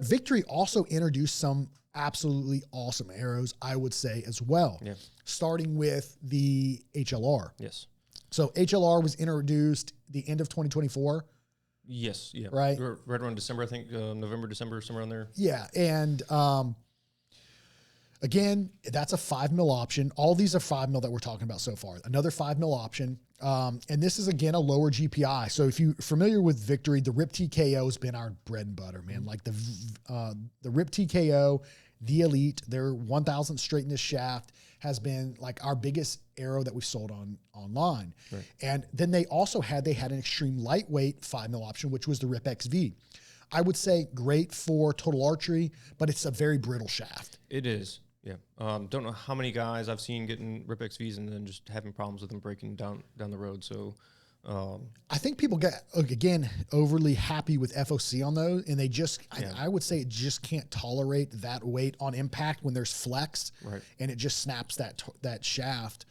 Victory also introduced some absolutely awesome arrows, I would say, as well. Yeah. Starting with the HLR. Yes. So HLR was introduced the end of 2024. Yes. Yeah. Right. Right around December, I think, November, December, somewhere on there. Yeah. And again, that's a 5 mil option. All these are 5 mil that we're talking about so far. Another 5 mil option. And this is, again, a lower GPI. So if you're familiar with Victory, the RIP TKO has been our bread and butter, man. Like the RIP TKO, the Elite, their 1000 straightness shaft has been like our biggest arrow that we sold online. Right. And then they also had an extreme lightweight 5 mil option, which was the RIP XV. I would say great for total archery, but it's a very brittle shaft. It is. Yeah. Don't know how many guys I've seen getting RIP XVs and then just having problems with them breaking down the road. So I think people get, again, overly happy with FOC on those, and they just, I would say it just can't tolerate that weight on impact when there's flex, right, and it just snaps that shaft.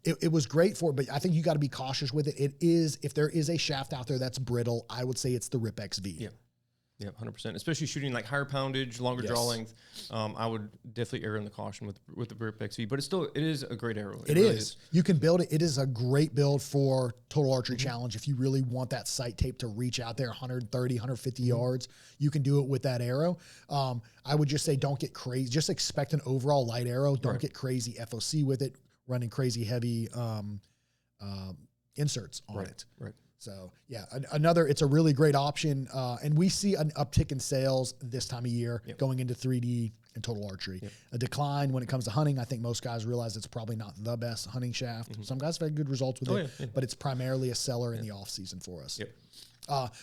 It was great for it, but I think you got to be cautious with it. It is, if there is a shaft out there that's brittle, I would say it's the RIP XV. Yeah. Yeah, 100%. Especially shooting like higher poundage, longer draw length. I would definitely err in the caution with the RIP XV, but it is a great arrow. It really is. You can build it. It is a great build for Total Archery Challenge. If you really want that sight tape to reach out there 130, 150 yards, you can do it with that arrow. I would just say don't get crazy. Just expect an overall light arrow. Don't get crazy FOC with it, running crazy heavy inserts on it. Right. So yeah, it's a really great option. And we see an uptick in sales this time of year going into 3D and total archery. A decline when it comes to hunting. I think most guys realize it's probably not the best hunting shaft. Some guys have had good results with it, but it's primarily a seller in the off season for us.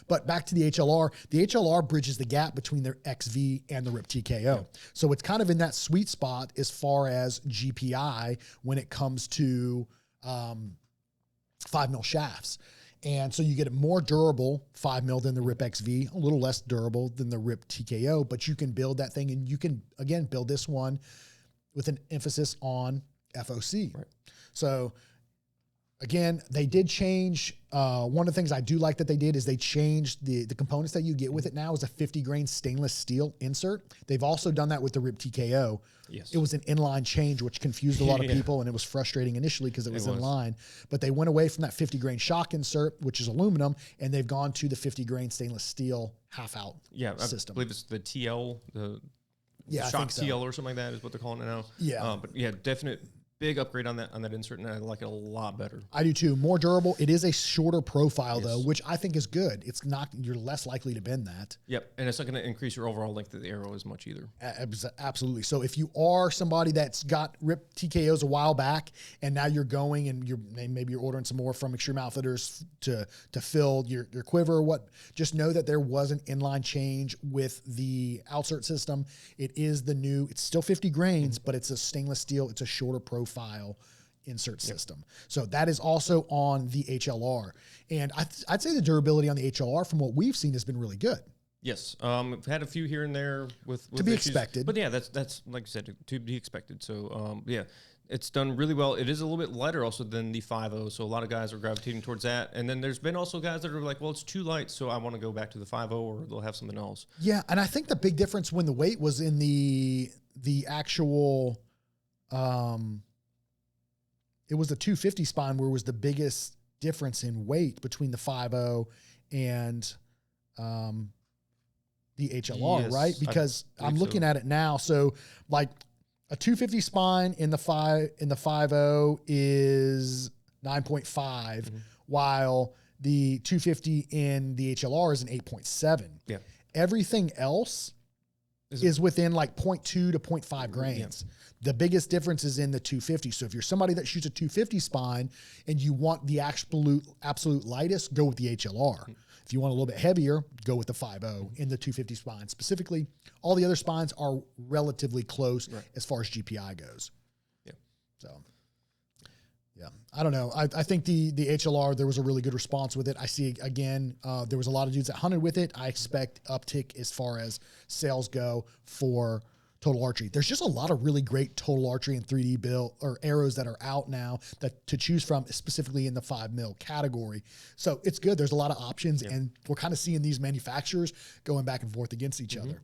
But back to the HLR. The HLR bridges the gap between their XV and the RIP TKO. So it's kind of in that sweet spot as far as GPI when it comes to 5 mil shafts. And so you get a more durable 5 mil than the RIP XV, a little less durable than the RIP TKO, but you can build that thing, and you can, again, build this one with an emphasis on FOC. Right. So again, they did change. One of the things I do like that they did is they changed the components that you get with it now is a 50 grain stainless steel insert. They've also done that with the RIP TKO. Yes. It was an inline change, which confused a lot of people, and it was frustrating initially because it was inline. But they went away from that 50 grain shock insert, which is aluminum, and they've gone to the 50 grain stainless steel half out system. I believe it's the TL, the shock I think so. TL or something like that is what they're calling it now. Yeah. But yeah, definite big upgrade on that insert, and I like it a lot better. I do too. More durable. It is a shorter profile though, which I think is good. It's not, you're less likely to bend that. Yep. And it's not going to increase your overall length of the arrow as much either. Absolutely. So if you are somebody that's got RIP TKOs a while back and now you're going and maybe you're ordering some more from Extreme Outfitters to fill your quiver or what, just know that there was an inline change with the outsert system. It is the new, it's still 50 grains, but it's a stainless steel. It's a shorter profile insert system. So that is also on the HLR. And I'd say the durability on the HLR from what we've seen has been really good. Yes. We've had a few here and there with to be issues, expected. But yeah, that's like I said, to be expected. So yeah, it's done really well. It is a little bit lighter also than the 5.0. So a lot of guys are gravitating towards that. And then there's been also guys that are like, well, it's too light, so I want to go back to the 5.0 or they'll have something else. Yeah. And I think the big difference when the weight was in the actual, it was the 250 spine where was the biggest difference in weight between the 5.0 and the HLR, yes, right? Because I'm looking at it now. So like a 250 spine in the 5.0 is 9.5, while the 250 in the HLR is an 8.7. Yeah. Everything else is within like 0.2 to 0.5 grains. Yeah. The biggest difference is in the 250. So if you're somebody that shoots a 250 spine and you want the absolute lightest, go with the HLR. If you want a little bit heavier, go with the 5.0 in the 250 spine. Specifically, all the other spines are relatively close as far as GPI goes. Yeah. So, yeah, I don't know. I think the HLR, there was a really good response with it. I see, again, there was a lot of dudes that hunted with it. I expect uptick as far as sales go for Total Archery. There's just a lot of really great Total Archery and 3D build or arrows that are out now that to choose from, specifically in the 5mm category. So it's good. There's a lot of options, and we're kind of seeing these manufacturers going back and forth against each other.